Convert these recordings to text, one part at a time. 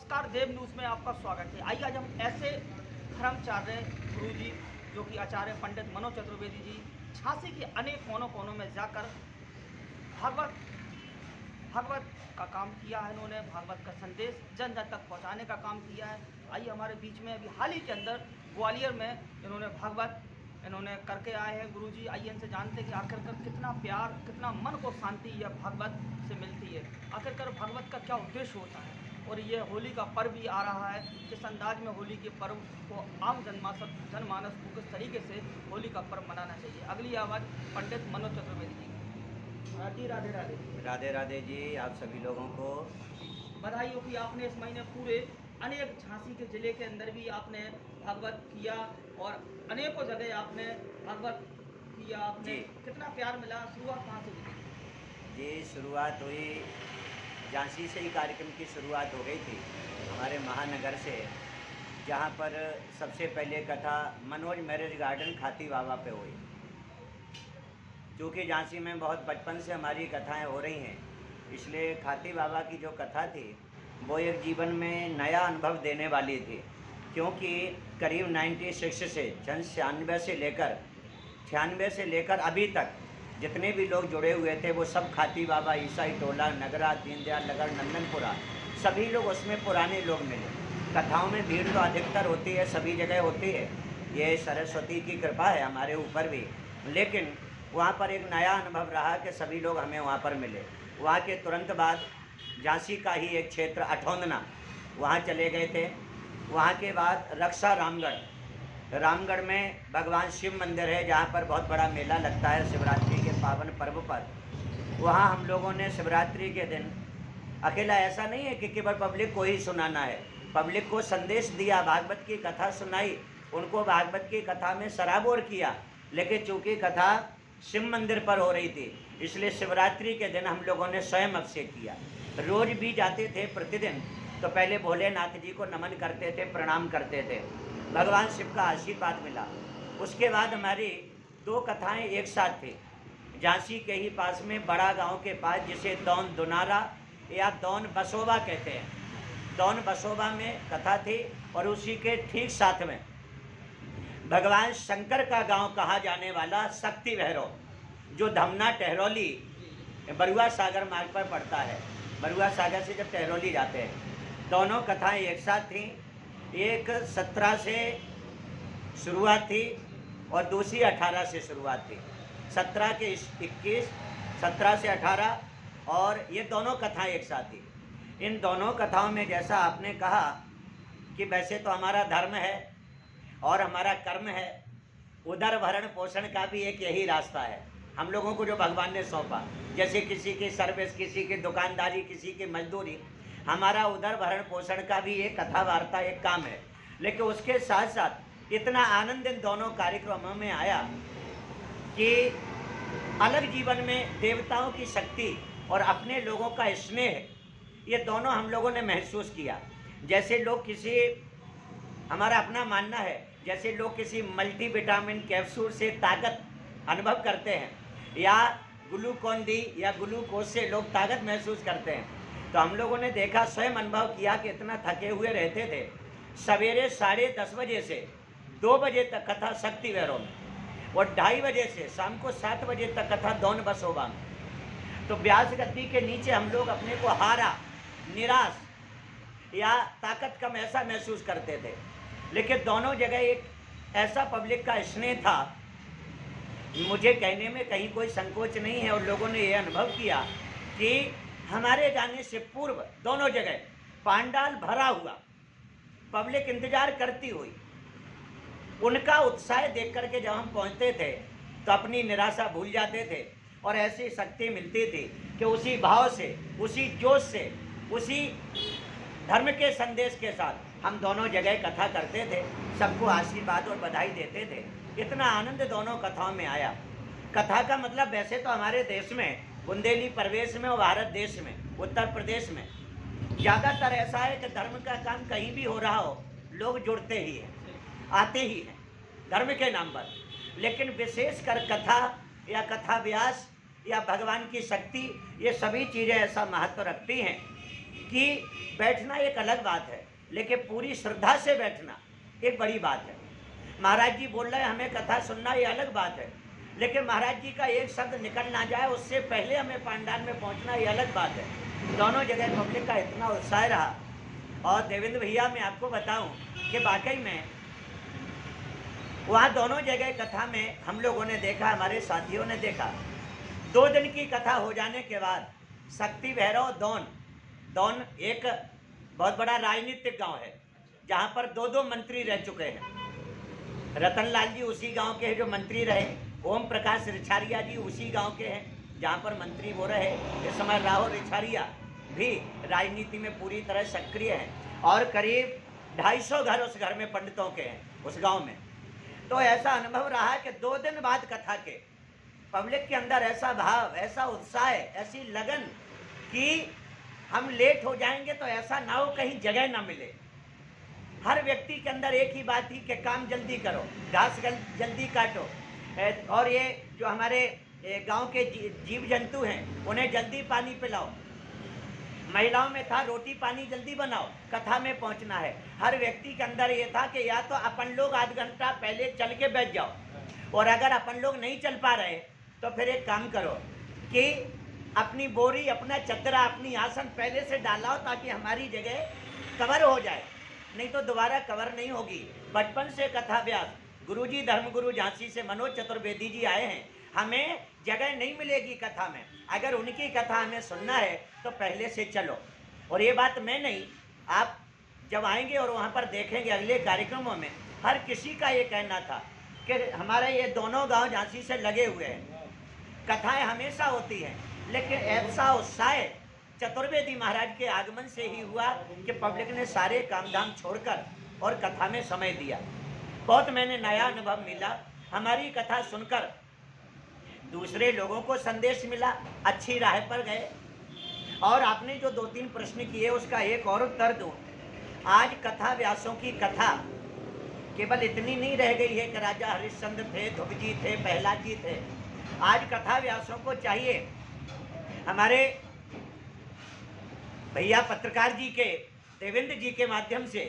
नमस्कार, देव न्यूज़ में आपका स्वागत है। आइए आज हम ऐसे धर्माचार्य गुरु जी जो कि आचार्य पंडित मनोज चतुर्वेदी जी झांसी के अनेक कोनों कोनों में जाकर भागवत भागवत का काम किया है। इन्होंने भागवत का संदेश जन जन तक पहुंचाने का काम किया है। आइए हमारे बीच में अभी हाल ही के अंदर ग्वालियर में इन्होंने भागवत करके आए हैं गुरु जी। आइए इनसे जानते हैं कि आखिरकार कितना प्यार, कितना मन को शांति यह भागवत से मिलती है। आखिरकार भागवत का क्या उद्देश्य होता है और ये होली का पर्व भी आ रहा है। किस अंदाज में होली के पर्व को आम जनमानस को किस तरीके से होली का पर्व मनाना चाहिए। अगली आवाज़ पंडित मनोज चतुर्वेदी जी। जी राधे राधे। राधे राधे जी, आप सभी लोगों को बधाई हो कि आपने इस महीने पूरे अनेक झांसी के ज़िले के अंदर भी आपने भागवत किया और अनेकों जगह आपने भागवत किया। आपने कितना प्यार मिला, शुरुआत कहाँ से हुई? जी, शुरुआत हुई झांसी से ही। कार्यक्रम की शुरुआत हो गई थी हमारे महानगर से, जहाँ पर सबसे पहले कथा मनोज मैरिज गार्डन खाती बाबा पे हुई। क्योंकि झांसी में बहुत बचपन से हमारी कथाएं हो रही हैं, इसलिए खाती बाबा की जो कथा थी वो एक जीवन में नया अनुभव देने वाली थी। क्योंकि करीब 96 से 96 से लेकर अभी तक जितने भी लोग जुड़े हुए थे वो सब खाती बाबा, ईसाई टोला, नगरा, दीनदयाल नगर, नंदनपुरा, सभी लोग उसमें पुराने लोग मिले। कथाओं में भीड़ तो अधिकतर होती है, सभी जगह होती है, ये सरस्वती की कृपा है हमारे ऊपर भी। लेकिन वहाँ पर एक नया अनुभव रहा कि सभी लोग हमें वहाँ पर मिले। वहाँ के तुरंत बाद झांसी का ही एक क्षेत्र अठौंदना, वहाँ चले गए थे। वहाँ के बाद रक्षा रामगढ़ में भगवान शिव मंदिर है, जहाँ पर बहुत बड़ा मेला लगता है शिवरात्रि के पावन पर्व पर। वहाँ हम लोगों ने शिवरात्रि के दिन अकेला, ऐसा नहीं है कि केवल पब्लिक को ही सुनाना है, पब्लिक को संदेश दिया, भागवत की कथा सुनाई, उनको भागवत की कथा में सराबोर किया। लेकिन चूँकि कथा शिव मंदिर पर हो रही थी, इसलिए शिवरात्रि के दिन हम लोगों ने स्वयं अभिषेक किया। रोज भी जाते थे प्रतिदिन, तो पहले भोलेनाथ जी को नमन करते थे, प्रणाम करते थे, भगवान शिव का आशीर्वाद मिला। उसके बाद हमारी 2 कथाएं एक साथ थी झांसी के ही पास में, बड़ा गांव के पास, जिसे दौन दुनारा या दौन बसोबा कहते हैं। दौन बसोबा में कथा थी और उसी के ठीक साथ में भगवान शंकर का गांव कहा जाने वाला शक्ति भैरव, जो धमना टहरौली बरुआ सागर मार्ग पर पड़ता है। बरुआ सागर से जब टहरौली जाते हैं, दोनों कथाएं एक साथ थीं। एक 17 से शुरुआत थी और दूसरी 18 से शुरुआत थी। 17 के 21, 17 से 18, और ये दोनों कथाएं एक साथ थी। इन दोनों कथाओं में जैसा आपने कहा कि वैसे तो हमारा धर्म है और हमारा कर्म है, उदर भरण पोषण का भी एक यही रास्ता है हम लोगों को जो भगवान ने सौंपा। जैसे किसी की सर्विस, किसी की दुकानदारी, किसी की मजदूरी, हमारा उदर भरण पोषण का भी एक कथा वार्ता एक काम है। लेकिन उसके साथ साथ इतना आनंद इन दोनों कार्यक्रमों में आया कि अलग जीवन में देवताओं की शक्ति और अपने लोगों का स्नेह, ये दोनों हम लोगों ने महसूस किया। जैसे लोग किसी, हमारा अपना मानना है, जैसे लोग किसी मल्टीविटामिन कैप्सूल से ताकत अनुभव करते हैं या ग्लूकोन डी या ग्लूकोज से लोग ताकत महसूस करते हैं, तो हम लोगों ने देखा, स्वयं अनुभव किया कि इतना थके हुए रहते थे। सवेरे 10:30 बजे से 2 बजे तक कथा शक्ति भैरव में और 2:30 बजे से शाम को 7 बजे तक कथा दौन बसोबा में। तो व्यास गद्दी के नीचे हम लोग अपने को हारा, निराश या ताकत कम ऐसा महसूस करते थे। लेकिन दोनों जगह एक ऐसा पब्लिक का स्नेह था, मुझे कहने में कहीं कोई संकोच नहीं है। और लोगों ने ये अनुभव किया कि हमारे जाने से पूर्व दोनों जगह पांडाल भरा हुआ, पब्लिक इंतजार करती हुई, उनका उत्साह देख करके जब हम पहुंचते थे तो अपनी निराशा भूल जाते थे और ऐसी शक्ति मिलती थी कि उसी भाव से, उसी जोश से, उसी धर्म के संदेश के साथ हम दोनों जगह कथा करते थे, सबको आशीर्वाद और बधाई देते थे। इतना आनंद दोनों कथाओं में आया। कथा का मतलब वैसे तो हमारे देश में, बुंदेली प्रदेश में और भारत देश में, उत्तर प्रदेश में ज़्यादातर ऐसा है कि धर्म का काम कहीं भी हो रहा हो, लोग जुड़ते ही हैं, आते ही हैं धर्म के नाम पर। लेकिन विशेषकर कथा या कथा व्यास या भगवान की शक्ति, ये सभी चीज़ें ऐसा महत्व रखती हैं कि बैठना एक अलग बात है, लेकिन पूरी श्रद्धा से बैठना एक बड़ी बात है। महाराज जी बोल रहे हैं हमें कथा सुनना, ये अलग बात है, लेकिन महाराज जी का एक शब्द निकल ना जाए उससे पहले हमें पंडाल में पहुंचना, ये अलग बात है। दोनों जगह पब्लिक का इतना उत्साह रहा। और देवेंद्र भैया मैं आपको बताऊं कि वाकई में वहाँ दोनों जगह कथा में हम लोगों ने देखा, हमारे साथियों ने देखा, 2 दिन की कथा हो जाने के बाद शक्ति भैरव दौन एक बहुत बड़ा राजनीतिक गांव है जहाँ पर 2 मंत्री रह चुके हैं। रतनलाल जी उसी गांव के हैं जो मंत्री रहे, ओम प्रकाश रिछारिया जी उसी गांव के हैं जहाँ पर मंत्री वो रहे। इस समय राहुल रिछारिया भी राजनीति में पूरी तरह सक्रिय हैं और करीब 250 घर उस घर में पंडितों के हैं उस गांव में। तो ऐसा अनुभव रहा कि 2 दिन बाद कथा के पब्लिक के अंदर ऐसा भाव, ऐसा उत्साह, ऐसी लगन कि हम लेट हो जाएंगे तो ऐसा ना हो कहीं जगह ना मिले। हर व्यक्ति के अंदर एक ही बात थी कि काम जल्दी करो, घास जल्दी काटो, और ये जो हमारे गांव के जीव जंतु हैं उन्हें जल्दी पानी पिलाओ। महिलाओं में था रोटी पानी जल्दी बनाओ, कथा में पहुंचना है। हर व्यक्ति के अंदर ये था कि या तो अपन लोग आध घंटा पहले चल के बैठ जाओ, और अगर अपन लोग नहीं चल पा रहे तो फिर एक काम करो कि अपनी बोरी, अपना चदरा, अपनी आसन पहले से डालाओ ताकि हमारी जगह कवर हो जाए, नहीं तो दोबारा कवर नहीं होगी। बचपन से कथा व्यास गुरुजी धर्मगुरु झांसी से मनोज चतुर्वेदी जी आए हैं। हमें जगह नहीं मिलेगी कथा में, अगर उनकी कथा हमें सुनना है तो पहले से चलो। और ये बात मैं नहीं, आप जब आएंगे और वहाँ पर देखेंगे अगले कार्यक्रमों में, हर किसी का ये कहना था कि हमारे ये दोनों गांव झांसी से लगे हुए हैं, कथाएं हमेशा होती हैं, लेकिन ऐसा उत्साह चतुर्वेदी महाराज के आगमन से ही हुआ कि पब्लिक ने सारे काम धाम छोड़कर और कथा में समय दिया। बहुत मैंने नया अनुभव मिला, हमारी कथा सुनकर दूसरे लोगों को संदेश मिला, अच्छी राह पर गए। और आपने जो 2-3 प्रश्न किए उसका एक और उत्तर दूं। आज कथा व्यासों की कथा केवल इतनी नहीं रह गई है कि राजा हरिश्चंद्र थे, ध्रुव जी थे, प्रहलाद जी थे। आज कथा व्यासों को चाहिए, हमारे भैया पत्रकार जी के, देवेंद्र जी के माध्यम से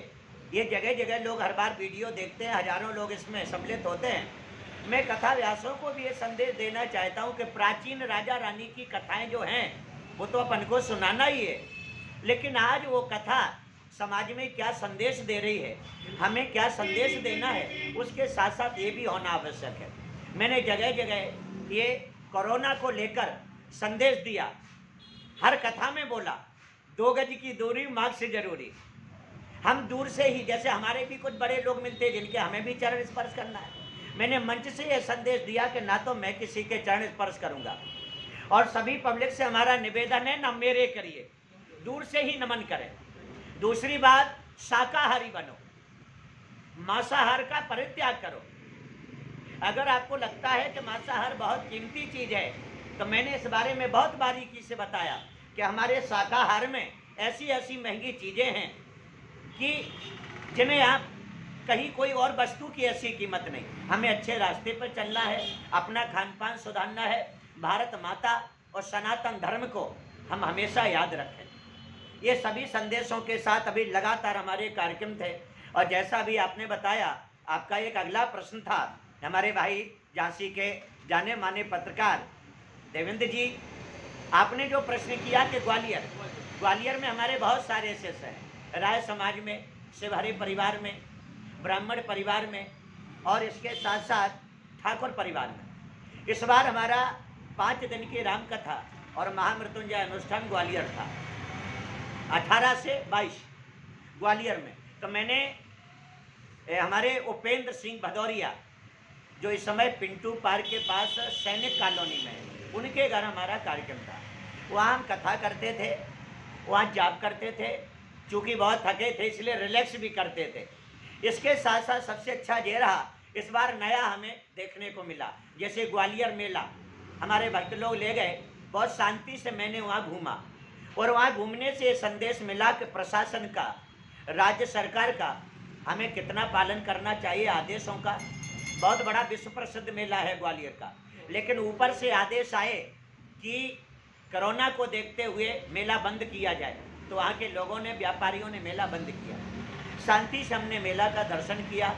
ये जगह जगह लोग हर बार वीडियो देखते हैं, हजारों लोग इसमें सम्मिलित होते हैं। मैं कथा व्यासों को भी ये संदेश देना चाहता हूँ कि प्राचीन राजा रानी की कथाएं जो हैं वो तो अपन को सुनाना ही है, लेकिन आज वो कथा समाज में क्या संदेश दे रही है, हमें क्या संदेश देना है, उसके साथ साथ ये भी होना आवश्यक है। मैंने जगह जगह ये कोरोना को लेकर संदेश दिया, हर कथा में बोला 2 गज की दूरी, मास्क जरूरी। हम दूर से ही, जैसे हमारे भी कुछ बड़े लोग मिलते हैं जिनके हमें भी चरण स्पर्श करना है, मैंने मंच से यह संदेश दिया कि ना तो मैं किसी के चरण स्पर्श करूंगा, और सभी पब्लिक से हमारा निवेदन है ना मेरे करिए, दूर से ही नमन करें। दूसरी बात, शाकाहारी बनो, मांसाहार का परित्याग करो। अगर आपको लगता है कि मांसाहार बहुत कीमती चीज है, तो मैंने इस बारे में बहुत बारीकी से बताया कि हमारे शाकाहार में ऐसी ऐसी महंगी चीजें हैं कि जिन्हें आप कहीं कोई और वस्तु की ऐसी कीमत नहीं। हमें अच्छे रास्ते पर चलना है, अपना खान पान सुधारना है, भारत माता और सनातन धर्म को हम हमेशा याद रखें। ये सभी संदेशों के साथ अभी लगातार हमारे कार्यक्रम थे। और जैसा भी आपने बताया, आपका एक अगला प्रश्न था, हमारे भाई झांसी के जाने माने पत्रकार देवेंद्र जी, आपने जो प्रश्न किया कि ग्वालियर में हमारे बहुत सारे शिष्य हैं, राय समाज में, शिवहरी परिवार में, ब्राह्मण परिवार में, और इसके साथ साथ ठाकुर परिवार में। इस बार हमारा 5 दिन की राम कथा और महामृत्युंजय अनुष्ठान ग्वालियर था, 18 से 22 ग्वालियर में। तो मैंने हमारे उपेंद्र सिंह भदौरिया जो इस समय पिंटू पार्क के पास सैनिक कॉलोनी में है, उनके घर हमारा कार्यक्रम था। वहाँ हम कथा करते थे, वहाँ जाप करते थे, चूँकि बहुत थके थे इसलिए रिलैक्स भी करते थे। इसके साथ साथ सबसे अच्छा ये रहा, इस बार नया हमें देखने को मिला, जैसे ग्वालियर मेला हमारे भक्त लोग ले गए, बहुत शांति से मैंने वहाँ घूमा, और वहाँ घूमने से संदेश मिला कि प्रशासन का, राज्य सरकार का हमें कितना पालन करना चाहिए आदेशों का। बहुत बड़ा विश्व प्रसिद्ध मेला है ग्वालियर का, लेकिन ऊपर से आदेश आए कि कोरोना को देखते हुए मेला बंद किया जाए। तो वहाँ के लोगों ने, व्यापारियों ने मेला बंद किया। शांति से हमने मेला का दर्शन किया।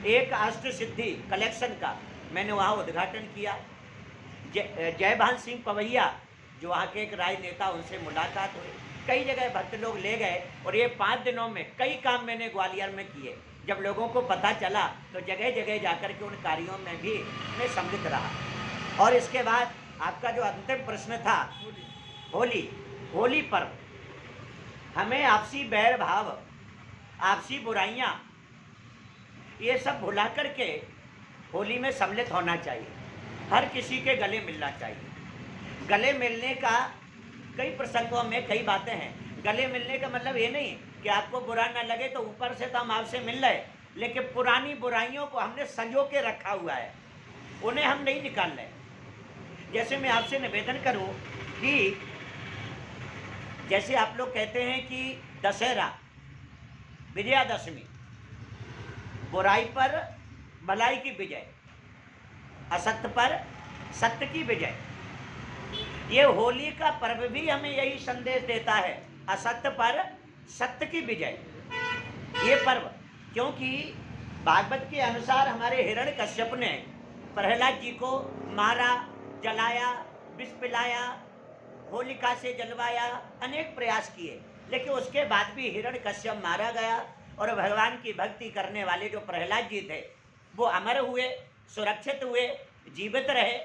एक अष्ट सिद्धि कलेक्शन का मैंने वहाँ उद्घाटन किया। जयभान सिंह पवैया जो वहाँ के एक राजनेता, उनसे मुलाकात हुई। कई जगह भक्त लोग ले गए और ये 5 दिनों में कई काम मैंने ग्वालियर में किए। जब लोगों को पता चला तो जगह जगह जाकर के उन कार्यों में भी मैं सम्मिलित रहा। और इसके बाद आपका जो अंतिम प्रश्न था, होली पर्व, हमें आपसी बैर भाव, आपसी बुराइयां, ये सब भुला करके होली में सम्मिलित होना चाहिए। हर किसी के गले मिलना चाहिए। गले मिलने का कई प्रसंगों में कई बातें हैं। गले मिलने का मतलब ये नहीं कि आपको बुरा ना लगे तो ऊपर से तो हम आपसे मिल रहे, लेकिन पुरानी बुराइयों को हमने संजो के रखा हुआ है, उन्हें हम नहीं निकाल रहे। जैसे मैं आपसे निवेदन करूं कि जैसे आप लोग कहते हैं कि दशहरा, विजयादशमी, बुराई पर भलाई की विजय, असत्य पर सत्य की विजय, ये होली का पर्व भी हमें यही संदेश देता है, असत्य पर सत्य की विजय। ये पर्व, क्योंकि भागवत के अनुसार हमारे हिरण्यकश्यप ने प्रहलाद जी को मारा, जलाया, विष पिलाया, होलिका से जलवाया, अनेक प्रयास किए, लेकिन उसके बाद भी हिरण्यकश्यप मारा गया और भगवान की भक्ति करने वाले जो प्रहलाद जी थे वो अमर हुए, सुरक्षित हुए, जीवित रहे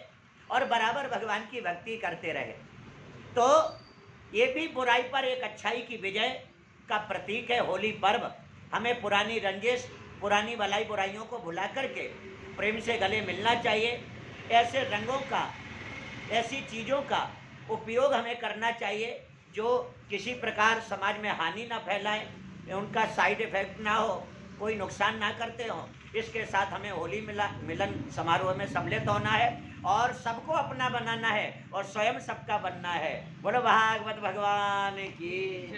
और बराबर भगवान की भक्ति करते रहे। तो ये भी बुराई पर एक अच्छाई की विजय का प्रतीक है होली पर्व। हमें पुरानी रंजिश, पुरानी भलाई बुराइयों को भुला करके प्रेम से गले मिलना चाहिए। ऐसे रंगों का, ऐसी चीज़ों का उपयोग हमें करना चाहिए जो किसी प्रकार समाज में हानि ना फैलाएं, उनका साइड इफेक्ट ना हो, कोई नुकसान ना करते हों। इसके साथ हमें होली मिलन समारोह में सम्मिलित होना है और सबको अपना बनाना है और स्वयं सबका बनना है। बोलो भागवत भगवान की।